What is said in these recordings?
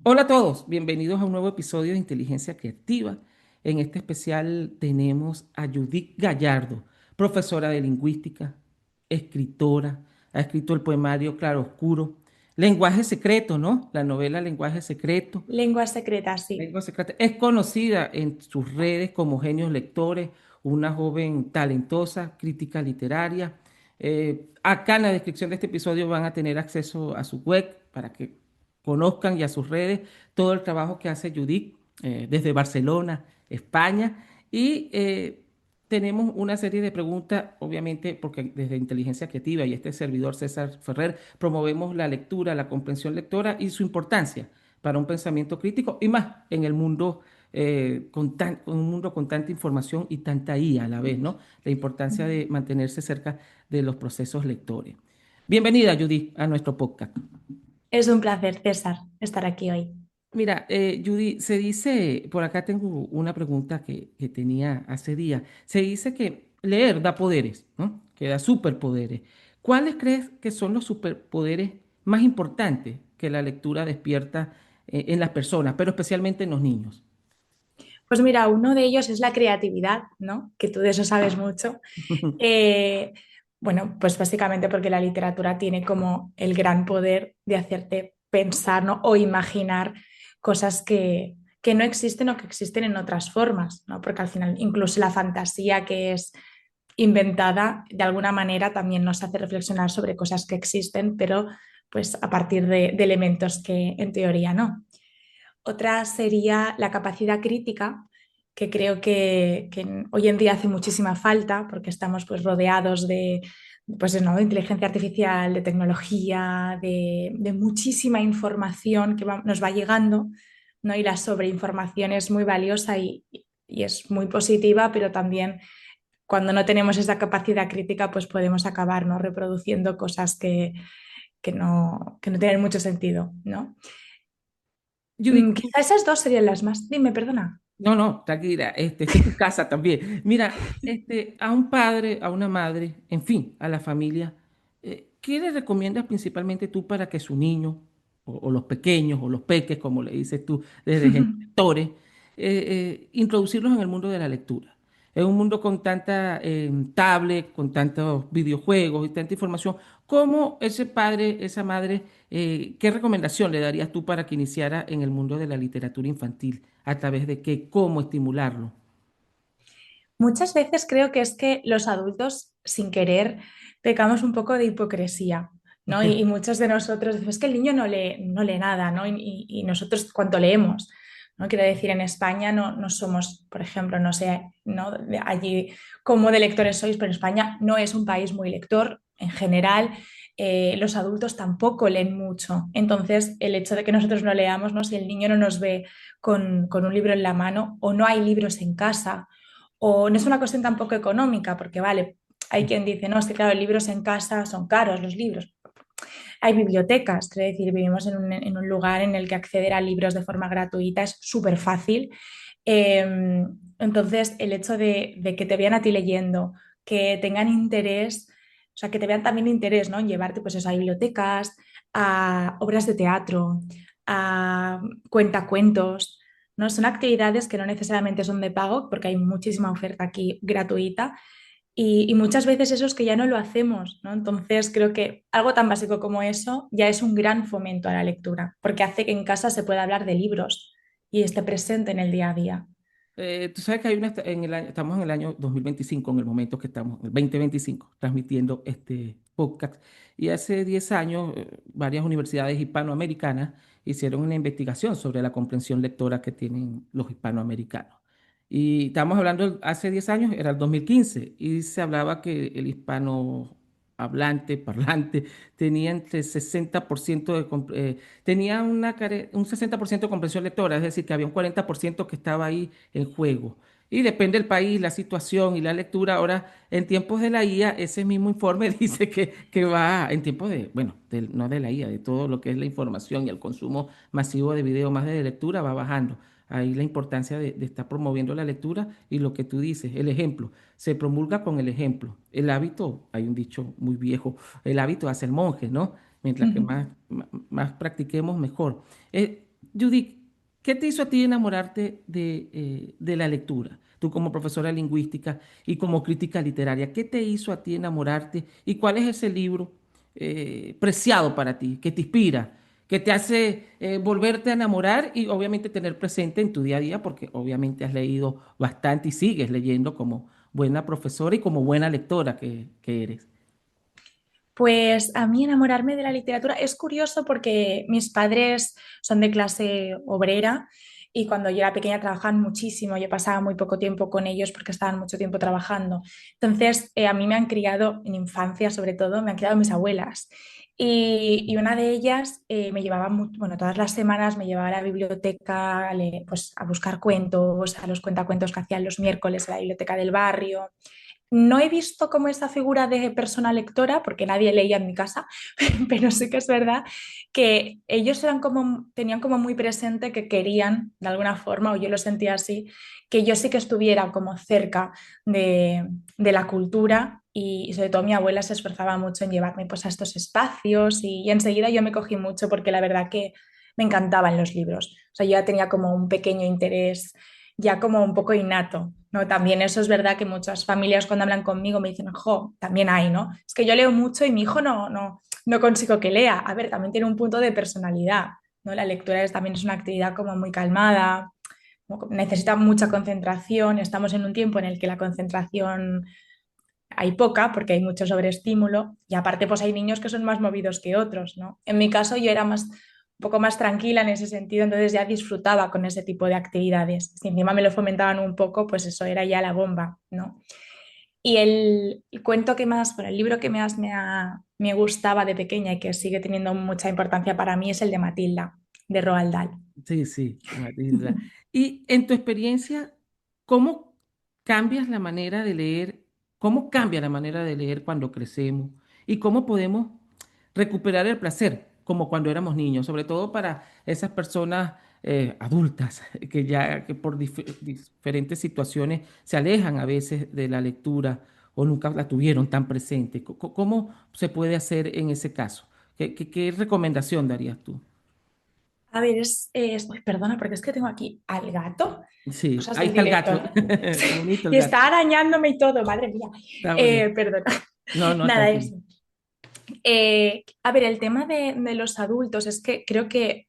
Hola a todos, bienvenidos a un nuevo episodio de Inteligencia Creativa. En este especial tenemos a Judith Gallardo, profesora de lingüística, escritora, ha escrito el poemario Claroscuro, Lenguaje Secreto, ¿no? La novela Lenguaje Secreto. Lengua secreta, sí. Lengua Secreta. Es conocida en sus redes como Genios Lectores, una joven talentosa, crítica literaria. Acá en la descripción de este episodio van a tener acceso a su web para que conozcan y a sus redes todo el trabajo que hace Judith desde Barcelona, España. Y tenemos una serie de preguntas, obviamente, porque desde Inteligencia Creativa y este servidor César Ferrer promovemos la lectura, la comprensión lectora y su importancia para un pensamiento crítico y más en el mundo con un mundo con tanta información y tanta IA a la vez, ¿no? La importancia de mantenerse cerca de los procesos lectores. Bienvenida, Judy, a nuestro podcast. Es un placer, César, estar aquí hoy. Mira, Judy, se dice, por acá tengo una pregunta que tenía hace días. Se dice que leer da poderes, ¿no? Que da superpoderes. ¿Cuáles crees que son los superpoderes más importantes que la lectura despierta en las personas, pero especialmente en los niños? Pues mira, uno de ellos es la creatividad, ¿no? Que tú de eso sabes mucho. Eh, bueno, pues básicamente porque la literatura tiene como el gran poder de hacerte pensar, ¿no? O imaginar cosas que no existen o que existen en otras formas, ¿no? Porque al final incluso la fantasía que es inventada de alguna manera también nos hace reflexionar sobre cosas que existen, pero pues a partir de elementos que en teoría no. Otra sería la capacidad crítica, que creo que hoy en día hace muchísima falta porque estamos pues rodeados de, pues, ¿no? de inteligencia artificial, de tecnología, de muchísima información que nos va llegando, ¿no? Y la sobreinformación es muy valiosa y es muy positiva, pero también cuando no tenemos esa capacidad crítica, pues podemos acabar, ¿no? reproduciendo cosas que no tienen mucho sentido, ¿no? Judith, Quizá esas dos serían las más. Dime, perdona. no, no, tranquila, esta es tu casa también. Mira, a un padre, a una madre, en fin, a la familia, ¿qué le recomiendas principalmente tú para que su niño, o los pequeños, o los peques, como le dices tú, desde gestores, introducirlos en el mundo de la lectura? En un mundo con tanta tablet, con tantos videojuegos y tanta información, ¿cómo ese padre, esa madre, qué recomendación le darías tú para que iniciara en el mundo de la literatura infantil? ¿A través de qué? ¿Cómo estimularlo? Muchas veces creo que es que los adultos, sin querer, pecamos un poco de hipocresía, ¿no? Y muchos de nosotros decimos, es que el niño no lee nada, ¿no? Y nosotros, ¿cuánto leemos? ¿No? Quiero decir, en España no somos, por ejemplo, no sé, ¿no? Allí cómo de lectores sois, pero en España no es un país muy lector en general. Los adultos tampoco leen mucho. Entonces, el hecho de que nosotros no leamos, ¿no? Si el niño no nos ve con un libro en la mano o no hay libros en casa, o no es una cuestión tampoco económica, porque vale, hay quien dice, no, es que claro, libros en casa son caros, los libros. Hay bibliotecas, es decir, vivimos en un lugar en el que acceder a libros de forma gratuita es súper fácil. Entonces, el hecho de que te vean a ti leyendo, que tengan interés, o sea, que te vean también interés, ¿no? En llevarte pues eso, a bibliotecas, a obras de teatro, a cuentacuentos, ¿no? Son actividades que no necesariamente son de pago, porque hay muchísima oferta aquí gratuita, y muchas veces eso es que ya no lo hacemos, ¿no? Entonces creo que algo tan básico como eso ya es un gran fomento a la lectura, porque hace que en casa se pueda hablar de libros y esté presente en el día a día. Tú sabes que hay estamos en el año 2025, en el momento que estamos, el 2025, transmitiendo este podcast. Y hace 10 años, varias universidades hispanoamericanas hicieron una investigación sobre la comprensión lectora que tienen los hispanoamericanos. Y estamos hablando, hace 10 años, era el 2015, y se hablaba que el hispano hablante, parlante, tenía entre 60% tenía un 60% de comprensión lectora, es decir, que había un 40% que estaba ahí en juego. Y depende del país, la situación y la lectura. Ahora, en tiempos de la IA, ese mismo informe dice que va, en tiempos de, bueno, no de la IA, de todo lo que es la información y el consumo masivo de video más de lectura, va bajando. Ahí la importancia de estar promoviendo la lectura y lo que tú dices, el ejemplo, se promulga con el ejemplo. El hábito, hay un dicho muy viejo, el hábito hace el monje, ¿no? Mientras que más practiquemos, mejor. Judith, ¿qué te hizo a ti enamorarte de la lectura? Tú como profesora de lingüística y como crítica literaria, ¿qué te hizo a ti enamorarte y cuál es ese libro preciado para ti, que te inspira, que te hace volverte a enamorar y obviamente tener presente en tu día a día, porque obviamente has leído bastante y sigues leyendo como buena profesora y como buena lectora que eres? Pues a mí enamorarme de la literatura es curioso porque mis padres son de clase obrera y cuando yo era pequeña trabajaban muchísimo, yo pasaba muy poco tiempo con ellos porque estaban mucho tiempo trabajando. Entonces, a mí me han criado, en infancia sobre todo, me han criado mis abuelas. Y una de ellas me llevaba, bueno, todas las semanas me llevaba a la biblioteca pues, a buscar cuentos, a los cuentacuentos que hacían los miércoles en la biblioteca del barrio. No he visto como esa figura de persona lectora, porque nadie leía en mi casa, pero sí que es verdad que ellos eran como, tenían como muy presente que querían, de alguna forma, o yo lo sentía así, que yo sí que estuviera como cerca de la cultura y sobre todo mi abuela se esforzaba mucho en llevarme pues a estos espacios y enseguida yo me cogí mucho porque la verdad que me encantaban los libros. O sea, yo ya tenía como un pequeño interés ya como un poco innato, ¿no? También eso es verdad que muchas familias cuando hablan conmigo me dicen, jo, también hay, ¿no? Es que yo leo mucho y mi hijo no consigo que lea. A ver, también tiene un punto de personalidad, ¿no? La lectura también es una actividad como muy calmada, necesita mucha concentración, estamos en un tiempo en el que la concentración hay poca porque hay mucho sobreestímulo y aparte pues hay niños que son más movidos que otros, ¿no? En mi caso yo era más, un poco más tranquila en ese sentido, entonces ya disfrutaba con ese tipo de actividades. Si encima me lo fomentaban un poco, pues eso era ya la bomba, ¿no? Y el cuento que más, bueno, el libro que más me gustaba de pequeña y que sigue teniendo mucha importancia para mí es el de Matilda, de Roald Dahl. Sí, sí, Matilda. Y en tu experiencia, ¿cómo cambias la manera de leer? ¿Cómo cambia la manera de leer cuando crecemos? ¿Y cómo podemos recuperar el placer como cuando éramos niños? Sobre todo para esas personas adultas que ya que por diferentes situaciones se alejan a veces de la lectura o nunca la tuvieron tan presente. ¿Cómo se puede hacer en ese caso? ¿Qué recomendación darías tú? A ver, uy, perdona, porque es que tengo aquí al gato, Sí, cosas ahí del está el directo, gato. ¿no? Está bonito el Y gato. está arañándome y todo, madre mía. Está bonito. Perdona. No, no, Nada, tranquilo. eso. A ver, el tema de los adultos es que creo que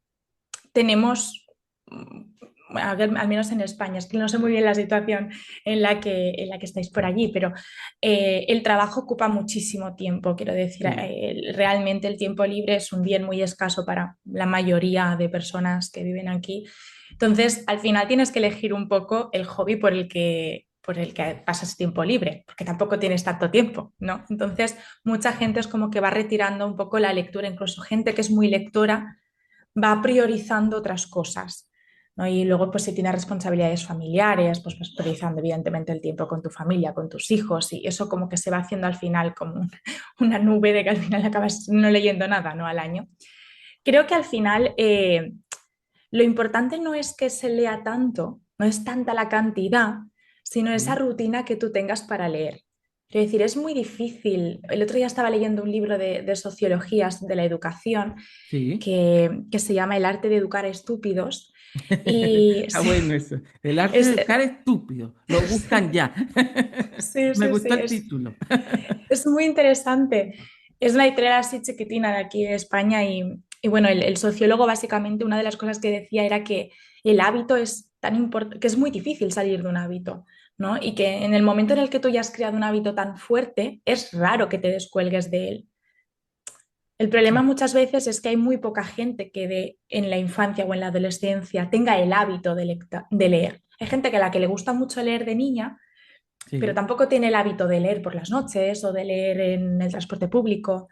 tenemos, bueno, al menos en España, es que no sé muy bien la situación en la que estáis por allí, pero el trabajo ocupa muchísimo tiempo, quiero decir, Sí, realmente el tiempo libre es un bien muy escaso para la mayoría de personas que viven aquí. Entonces, al final tienes que elegir un poco el hobby por el que pasas tiempo libre, porque tampoco tienes tanto tiempo, ¿no? Entonces, mucha gente es como que va retirando un poco la lectura, incluso gente que es muy lectora va priorizando otras cosas, ¿no? Y luego, pues si tienes responsabilidades familiares, pues vas priorizando evidentemente el tiempo con tu familia, con tus hijos, y eso como que se va haciendo al final como una nube de que al final acabas no leyendo nada, ¿no? Al año. Creo que al final lo importante no es que se lea tanto, no es tanta la cantidad, sino esa sí, rutina que tú tengas para leer. Es decir, es muy difícil. El otro día estaba leyendo un libro de sociologías de la educación sí. que se llama El arte de educar a estúpidos. Y Está sí, bueno eso. El arte de es, educar estúpido. Lo buscan ya. sí, Me sí, gustó sí, el título. es muy interesante. Es una editorial así chiquitina de aquí de España y bueno, el sociólogo básicamente una de las cosas que decía era que el hábito es tan importante, que es muy difícil salir de un hábito, ¿no? Y que en el momento en el que tú ya has creado un hábito tan fuerte, es raro que te descuelgues de él. El problema Sí, muchas veces es que hay muy poca gente que en la infancia o en la adolescencia tenga el hábito de leer. Hay gente que a la que le gusta mucho leer de niña, pero sí. tampoco tiene el hábito de leer por las noches o de leer en el transporte público,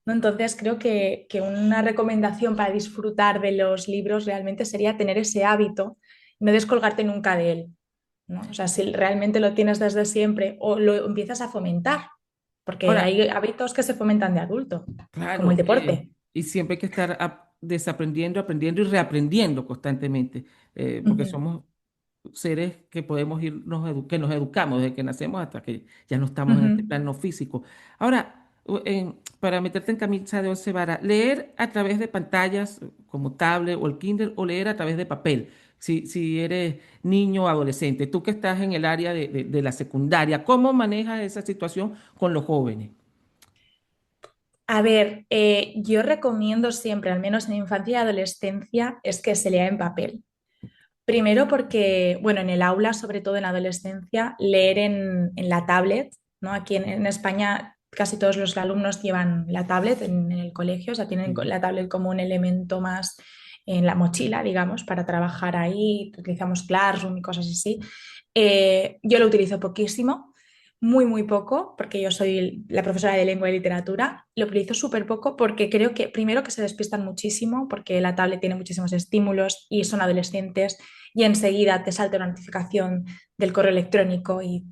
¿no? Entonces creo que una recomendación para disfrutar de los libros realmente sería tener ese hábito, no descolgarte nunca de él, ¿no? O sea, si realmente lo tienes desde siempre o lo empiezas a fomentar, porque Ahora, hay hábitos que se fomentan de adulto, como el claro, deporte. y siempre hay que estar desaprendiendo, aprendiendo y reaprendiendo constantemente, porque Ujú, somos seres que podemos irnos, que nos educamos desde que nacemos hasta que ya no estamos en este ujú. plano físico. Ahora, para meterte en camisa de once varas, leer a través de pantallas como tablet o el Kindle o leer a través de papel. Si eres niño o adolescente, tú que estás en el área de la secundaria, ¿cómo manejas esa situación con los jóvenes? A ver, yo recomiendo siempre, al menos en infancia y adolescencia, es que se lea en papel. Primero porque, bueno, en el aula, sobre todo en adolescencia, leer en la tablet, ¿no? Aquí en España casi todos los alumnos llevan la tablet en el colegio, o sea, tienen Sí. la tablet como un elemento más en la mochila, digamos, para trabajar ahí, utilizamos Classroom y cosas así. Yo lo utilizo poquísimo, muy, muy poco, porque yo soy la profesora de lengua y literatura. Lo utilizo súper poco porque creo que, primero, que se despistan muchísimo, porque la tablet tiene muchísimos estímulos y son adolescentes, y enseguida te salta una notificación del correo electrónico y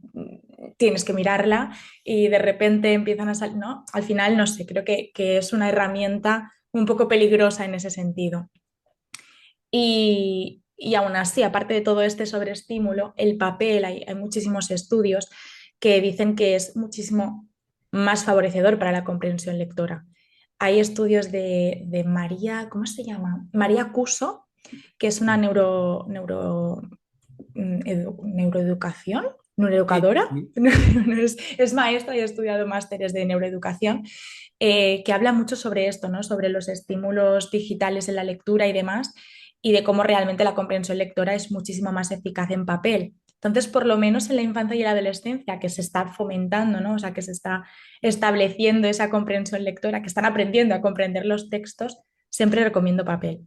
tienes que mirarla, y de repente empiezan a salir, ¿no? Al final, no sé, creo que es una herramienta un poco peligrosa en ese sentido. Y aún así, aparte de todo este sobreestímulo, el papel, hay muchísimos estudios que dicen que es muchísimo más favorecedor para la comprensión lectora. Hay estudios de María, ¿cómo se llama? María Cuso, que es una neuroeducación, Sí, neuroeducadora, sí. es maestra y ha estudiado másteres de neuroeducación, que habla mucho sobre esto, ¿no? Sobre los estímulos digitales en la lectura y demás, y de cómo realmente la comprensión lectora es muchísimo más eficaz en papel. Entonces, por lo menos en la infancia y la adolescencia, que se está fomentando, ¿no? O sea, que se está estableciendo esa comprensión lectora, que están aprendiendo a comprender los textos, siempre recomiendo papel.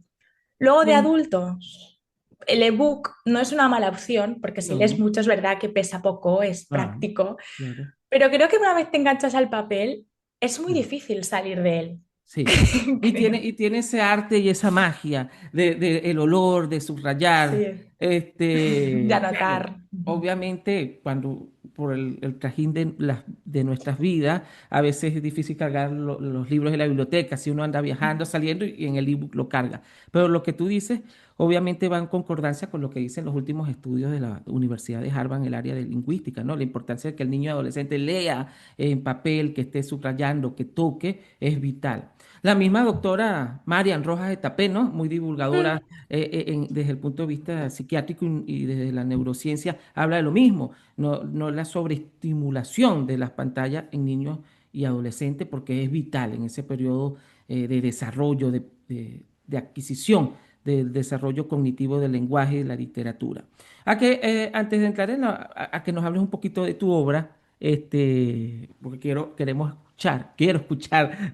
Luego de Bien. adultos, el ebook no es una mala opción, porque si lees No. mucho es verdad que pesa poco, es Ah, práctico, claro. pero creo que una vez te enganchas al papel, es muy Sí. difícil salir de él, Sí. creo. Y tiene ese arte y esa magia de el olor, de subrayar. Sí, de Claro, anotar. obviamente, cuando por el trajín de nuestras vidas, a veces es difícil cargar los libros de la biblioteca, si uno anda viajando, saliendo y en el ebook lo carga. Pero lo que tú dices, obviamente va en concordancia con lo que dicen los últimos estudios de la Universidad de Harvard en el área de lingüística, ¿no? La importancia de que el niño y adolescente lea en papel, que esté subrayando, que toque, es vital. La misma doctora Marian Rojas de Tapé, ¿no? Muy divulgadora desde el punto de vista psiquiátrico y desde la neurociencia, habla de lo mismo, no la sobreestimulación de las pantallas en niños y adolescentes, porque es vital en ese periodo de desarrollo, de adquisición del desarrollo cognitivo del lenguaje y de la literatura. Antes de entrar a que nos hables un poquito de tu obra, porque quiero escuchar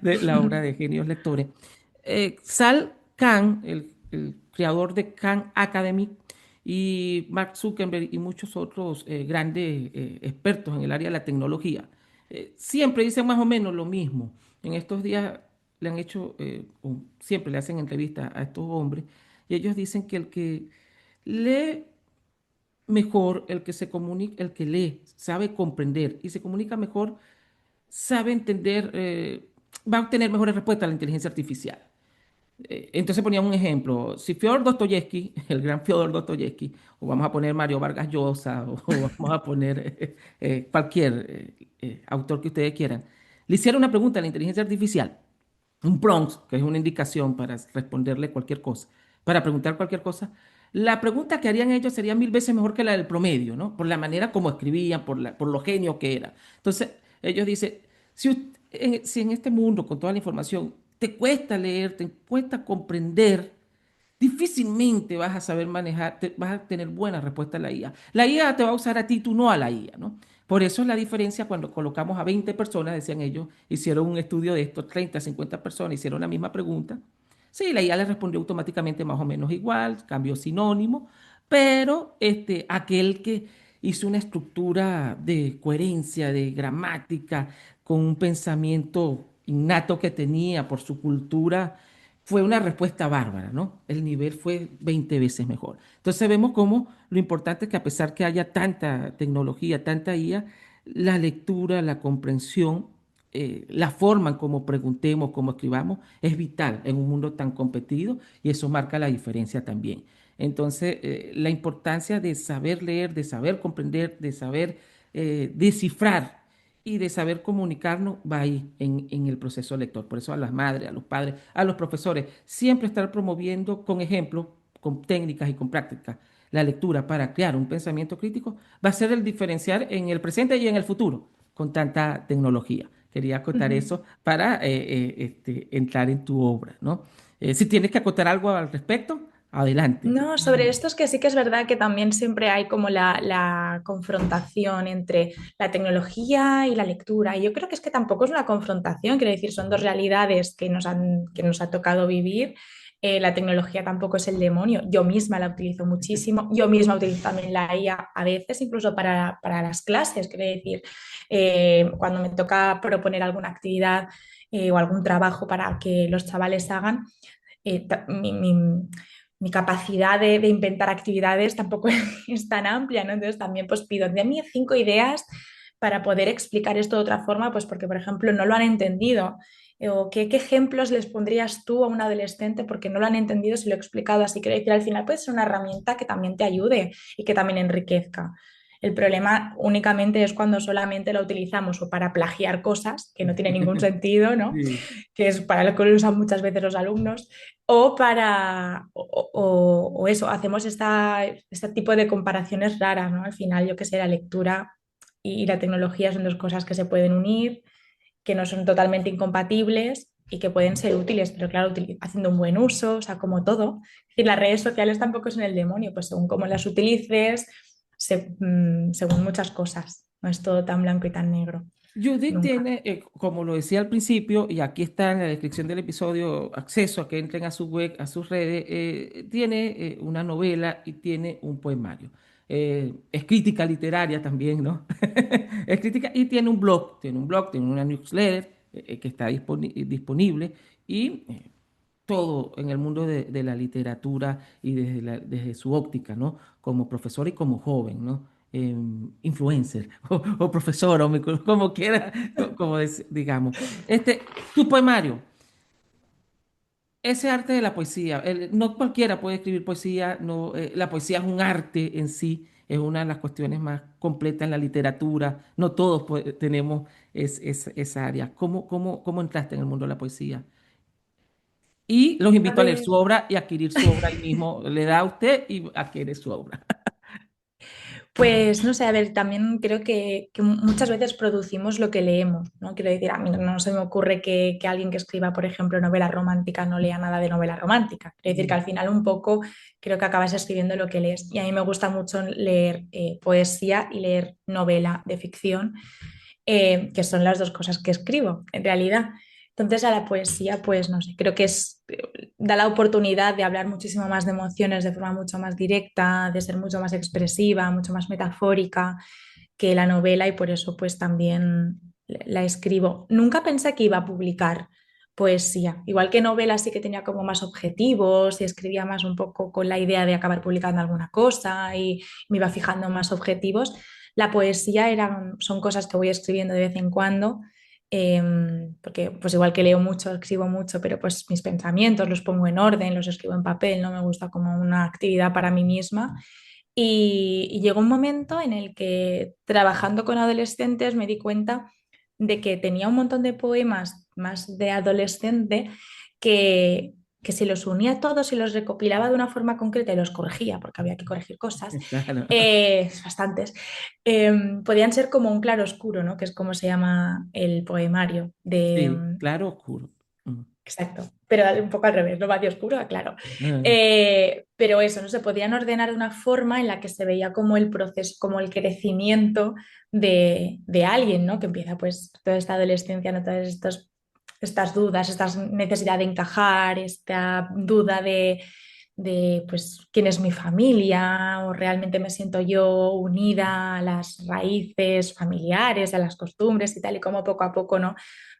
de la obra de Genios Lectores. Sal Khan, el creador de Khan Academy, y Mark Zuckerberg y muchos otros grandes expertos en el área de la tecnología, siempre dicen más o menos lo mismo. En estos días le han hecho, o siempre le hacen entrevistas a estos hombres, y ellos dicen que el que lee mejor, el que se comunica, el que lee, sabe comprender y se comunica mejor, sabe entender, va a obtener mejores respuestas a la inteligencia artificial. Entonces ponía un ejemplo, si Fyodor Dostoyevsky, el gran Fyodor Dostoyevsky, o vamos a poner Mario Vargas Llosa, o vamos a poner cualquier autor que ustedes quieran, le hiciera una pregunta a la inteligencia artificial, un prompt, que es una indicación para responderle cualquier cosa, para preguntar cualquier cosa, la pregunta que harían ellos sería mil veces mejor que la del promedio, ¿no? Por la manera como escribían, por lo genio que era. Entonces, ellos dicen, si en este mundo, con toda la información, te cuesta leer, te cuesta comprender, difícilmente vas a saber manejar, vas a tener buena respuesta a la IA. La IA te va a usar a ti, tú no a la IA, ¿no? Por eso es la diferencia cuando colocamos a 20 personas, decían ellos, hicieron un estudio de esto, 30, 50 personas, hicieron la misma pregunta. Sí, la IA le respondió automáticamente más o menos igual, cambió sinónimo, pero aquel que hizo una estructura de coherencia, de gramática, con un pensamiento innato que tenía por su cultura, fue una respuesta bárbara, ¿no? El nivel fue 20 veces mejor. Entonces vemos cómo lo importante es que a pesar que haya tanta tecnología, tanta IA, la lectura, la comprensión, la forma en cómo preguntemos, cómo escribamos, es vital en un mundo tan competido y eso marca la diferencia también. Entonces, la importancia de saber leer, de saber comprender, de saber descifrar y de saber comunicarnos va ahí en el proceso lector. Por eso a las madres, a los padres, a los profesores, siempre estar promoviendo con ejemplos, con técnicas y con prácticas la lectura para crear un pensamiento crítico va a ser el diferenciar en el presente y en el futuro con tanta tecnología. Quería acotar Ujú. eso para entrar en tu obra, ¿no? Si tienes que acotar algo al respecto, adelante. No, sobre esto es que sí que es verdad que también siempre hay como la confrontación entre la tecnología y la lectura. Y yo creo que es que tampoco es una confrontación, quiero decir, son dos realidades que nos ha tocado vivir. La tecnología tampoco es el demonio. Yo misma la utilizo muchísimo. Yo misma utilizo también la IA a veces, incluso para las clases. Quiero decir, cuando me toca proponer alguna actividad o algún trabajo para que los chavales hagan, eh, ta- mi, mi- mi capacidad de inventar actividades tampoco es tan amplia, ¿no? Entonces también pues pido de mí 5 ideas para poder explicar esto de otra forma, pues porque, por ejemplo, no lo han entendido. O qué ejemplos les pondrías tú a un adolescente porque no lo han entendido si lo he explicado así. Quiero decir, al final puede ser una herramienta que también te ayude y que también enriquezca. El problema únicamente es cuando solamente lo utilizamos o para plagiar cosas que no tiene ningún sentido, ¿no? Sí. Que es para lo que lo usan muchas veces los alumnos, o para, o eso, hacemos este tipo de comparaciones raras, ¿no? Al final, yo que sé, la lectura y la tecnología son dos cosas que se pueden unir, que no son totalmente incompatibles y que pueden ser útiles, pero claro, haciendo un buen uso, o sea, como todo. Y las redes sociales tampoco son el demonio, pues según cómo las utilices, según muchas cosas, no es todo tan blanco y tan negro, Judith nunca. tiene, como lo decía al principio, y aquí está en la descripción del episodio, acceso a que entren a su web, a sus redes, tiene una novela y tiene un poemario. Es crítica literaria también, ¿no? Es crítica y tiene una newsletter que está disponible y todo en el mundo de la literatura y desde su óptica, ¿no? Como profesor y como joven, ¿no? Influencer o profesor o como quiera, digamos. Tu poemario, ese arte de la poesía, no cualquiera puede escribir poesía, no, la poesía es un arte en sí, es una de las cuestiones más completas en la literatura, no todos tenemos esa área. ¿Cómo entraste en el mundo de la poesía? Y los A invito a leer ver, su obra y adquirir su obra ahí mismo. Le da a usted y adquiere su obra. pues no sé, a ver, también creo que muchas veces producimos lo que leemos, ¿no? Quiero decir, a mí no se me ocurre que alguien que escriba, por ejemplo, novela romántica no lea nada de novela romántica. Quiero decir que Mm. al final un poco creo que acabas escribiendo lo que lees. Y a mí me gusta mucho leer poesía y leer novela de ficción, que son las dos cosas que escribo, en realidad. Entonces a la poesía, pues no sé, creo que da la oportunidad de hablar muchísimo más de emociones de forma mucho más directa, de ser mucho más expresiva, mucho más metafórica que la novela y por eso pues también la escribo. Nunca pensé que iba a publicar poesía, igual que novela sí que tenía como más objetivos y escribía más un poco con la idea de acabar publicando alguna cosa y me iba fijando más objetivos. La poesía son cosas que voy escribiendo de vez en cuando, porque pues igual que leo mucho, escribo mucho, pero pues mis pensamientos los pongo en orden, los escribo en papel, no me gusta como una actividad para mí misma. Y llegó un momento en el que trabajando con adolescentes me di cuenta de que tenía un montón de poemas más de adolescente que, que si los unía todos y los recopilaba de una forma concreta y los corregía, porque había que corregir cosas, Claro. bastantes, podían ser como un claro oscuro, ¿no? Que es como se llama el poemario de, Sí, claro, oscuro. Mm. exacto, pero un poco al revés, no va de oscuro a claro. Ah, Pero eso, no se podían ordenar de una forma en la que se veía como el proceso, como el crecimiento de alguien, ¿no? Que empieza pues toda esta adolescencia, ¿no? Estas dudas, esta necesidad de encajar, esta duda de pues quién es mi familia o realmente me siento yo unida a las raíces familiares, a las costumbres y tal, y como poco a poco, ¿no?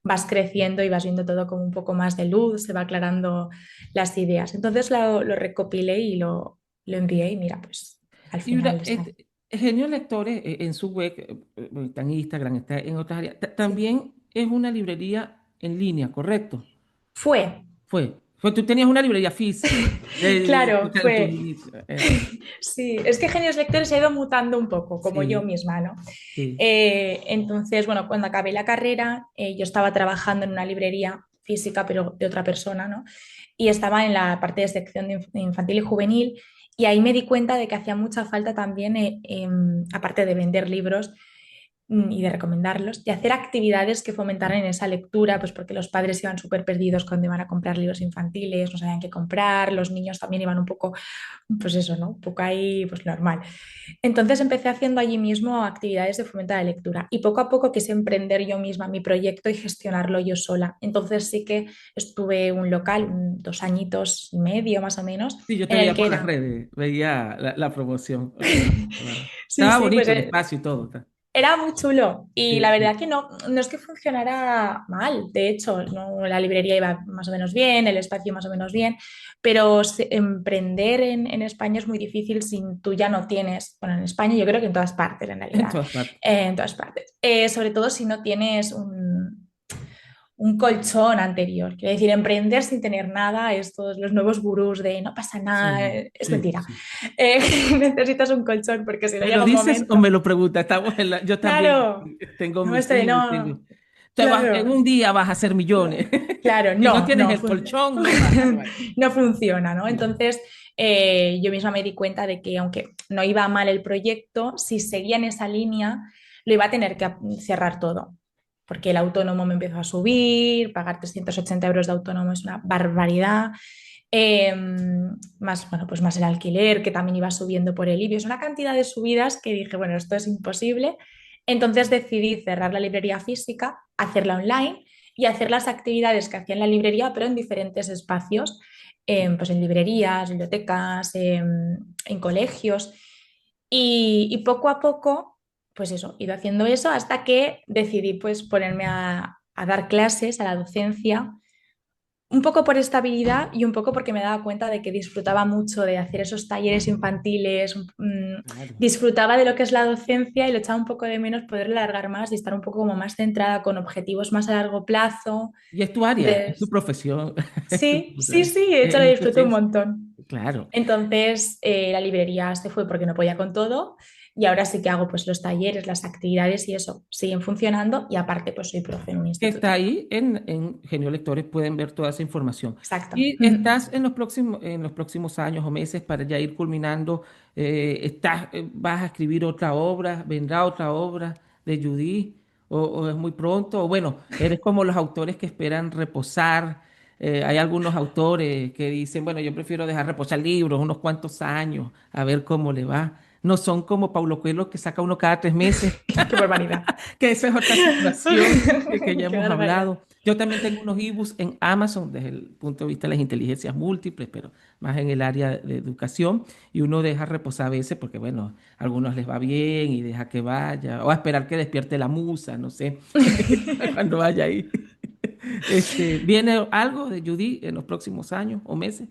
Vas creciendo y vas viendo todo como un poco más de luz, se va aclarando las ideas. Entonces lo recopilé y lo envié y mira, pues al Y final está. Genio Lectores en su web, está en Instagram, está en otras áreas, también es una librería en línea, ¿correcto? Fue, Fue. Pues tú tenías una librería física Claro, de tu fue. inicio. Sí, es que Genios Lectores se ha ido mutando un poco, como yo Sí, misma, ¿no? sí. Entonces, bueno, cuando acabé la carrera, yo estaba trabajando en una librería física, pero de otra persona, ¿no? Y estaba en la parte de sección de infantil y juvenil, y ahí me di cuenta de que hacía mucha falta también, aparte de vender libros, y de recomendarlos, de hacer actividades que fomentaran esa lectura, pues porque los padres iban súper perdidos cuando iban a comprar libros infantiles, no sabían qué comprar, los niños también iban un poco, pues eso, ¿no? Un poco ahí, pues normal. Entonces empecé haciendo allí mismo actividades de fomento de la lectura y poco a poco quise emprender yo misma mi proyecto y gestionarlo yo sola. Entonces sí que estuve un local, 2 añitos y medio más o menos, Sí, yo te en el veía que por las era... redes, veía la promoción. Claro, claro. Sí, Estaba sí, pues bonito el espacio y todo. era muy chulo y Sí, la sí. verdad que no, no es que funcionara mal, de hecho, no, la librería iba más o menos bien, el espacio más o menos bien, pero emprender en España es muy difícil si tú ya no tienes, bueno, en España yo creo que en todas partes en En realidad, todas partes. en todas partes. Sobre todo si no tienes un colchón anterior. Quiero decir, emprender sin tener nada, estos, los nuevos gurús de no pasa nada, Sí, es sí, mentira. sí. Eh, necesitas un colchón porque si no ¿Me lo llega un dices o momento. me lo preguntas? Yo también Claro, tengo no, mis límites. no, claro, En un día vas a hacer millones. claro, Si no no, tienes no, el colchón, no vas. No vas. no funciona, ¿no? Sí. Entonces, yo misma me di cuenta de que aunque no iba mal el proyecto, si seguía en esa línea, lo iba a tener que cerrar todo, porque el autónomo me empezó a subir, pagar 380 euros de autónomo es una barbaridad. Eh, Más, bueno, pues más el alquiler que también iba subiendo por el IBI. Es una cantidad de subidas que dije, bueno, esto es imposible. Entonces decidí cerrar la librería física, hacerla online y hacer las actividades que hacía en la librería, pero en diferentes espacios, pues en librerías, bibliotecas, en colegios. Y poco a poco, pues eso, he ido haciendo eso hasta que decidí pues ponerme a dar clases, a la docencia, un poco por estabilidad y un poco porque me daba cuenta de que disfrutaba mucho de hacer esos talleres infantiles, Claro. disfrutaba de lo que es la docencia y lo echaba un poco de menos poder alargar más y estar un poco como más centrada con objetivos más a largo plazo. Y es tu área, es tu Entonces, profesión. sí, sí, sí, de hecho Es lo en tu disfruto un esencia. montón. Claro. Entonces, la librería se fue porque no podía con todo y ahora sí que hago pues los talleres, las actividades y eso siguen funcionando y aparte pues soy profe en un Que está instituto. ahí en Genio Lectores, pueden ver toda esa información. Exacto. Y estás en los próximos años o meses para ya ir culminando, vas a escribir otra obra, vendrá otra obra de Judy, o es muy pronto, o bueno, eres como los autores que esperan reposar. Hay algunos autores que dicen, bueno, yo prefiero dejar reposar libros unos cuantos años, a ver cómo le va. No son como Paulo Coelho que saca uno cada 3 meses, Qué barbaridad. que esa es otra situación que ya Qué hemos barbaridad. hablado. Yo también tengo unos ebooks en Amazon desde el punto de vista de las inteligencias múltiples, pero más en el área de educación. Y uno deja reposar a veces porque, bueno, a algunos les va bien y deja que vaya, o a esperar que despierte la musa, no sé, cuando vaya ahí. ¿Viene algo de Judy en los próximos años o meses?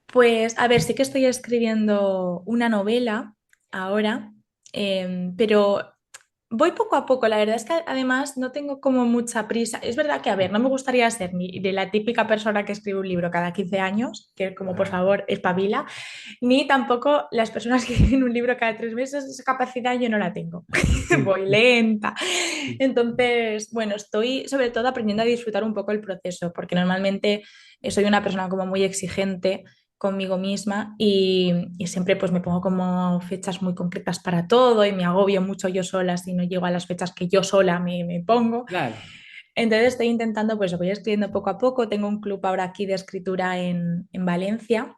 Pues a ver, sí que estoy escribiendo una novela ahora, pero voy poco a poco. La verdad es que además no tengo como mucha prisa. Es verdad que, a ver, no me gustaría ser ni de la típica persona que escribe un libro cada 15 años, que es como, por Ah, favor, espabila, ni tampoco las personas que escriben un libro cada 3 meses. Esa capacidad yo no la tengo. sí, Voy lenta. sí. Entonces, bueno, estoy sobre todo aprendiendo a disfrutar un poco el proceso, porque normalmente soy una persona como muy exigente conmigo misma y siempre pues me pongo como fechas muy concretas para todo y me agobio mucho yo sola si no llego a las fechas que yo sola me pongo. Claro. Entonces estoy intentando, pues lo voy escribiendo poco a poco. Tengo un club ahora aquí de escritura en Valencia,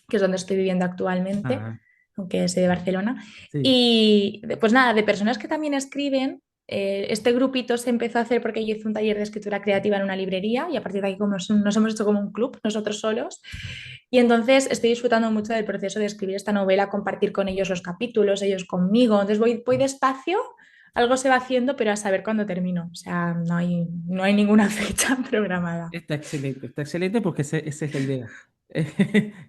que es donde estoy viviendo actualmente, Ah, aunque soy de Barcelona. sí. Y pues nada, de personas que también escriben, este grupito se empezó a hacer porque yo hice un taller de escritura creativa en una librería y a partir de ahí como nos hemos hecho como un club nosotros solos. Y entonces estoy disfrutando mucho del proceso de escribir esta novela, compartir con ellos los capítulos, ellos conmigo. Entonces voy despacio, algo se va haciendo, pero a saber cuándo termino. O sea, no hay ninguna fecha programada. Está excelente porque esa es la idea.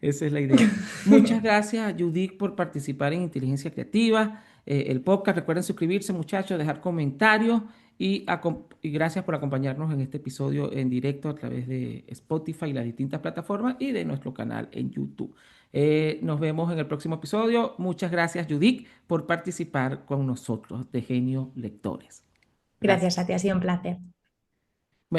Esa es la idea. Muchas gracias, Judith, por participar en Inteligencia Creativa, el podcast. Recuerden suscribirse, muchachos, dejar comentarios y gracias por acompañarnos en este episodio en directo a través de Spotify y las distintas plataformas y de nuestro canal en YouTube. Nos vemos en el próximo episodio. Muchas gracias, Judith, por participar con nosotros de Genio Lectores. Gracias a Gracias. ti, ha sido un placer.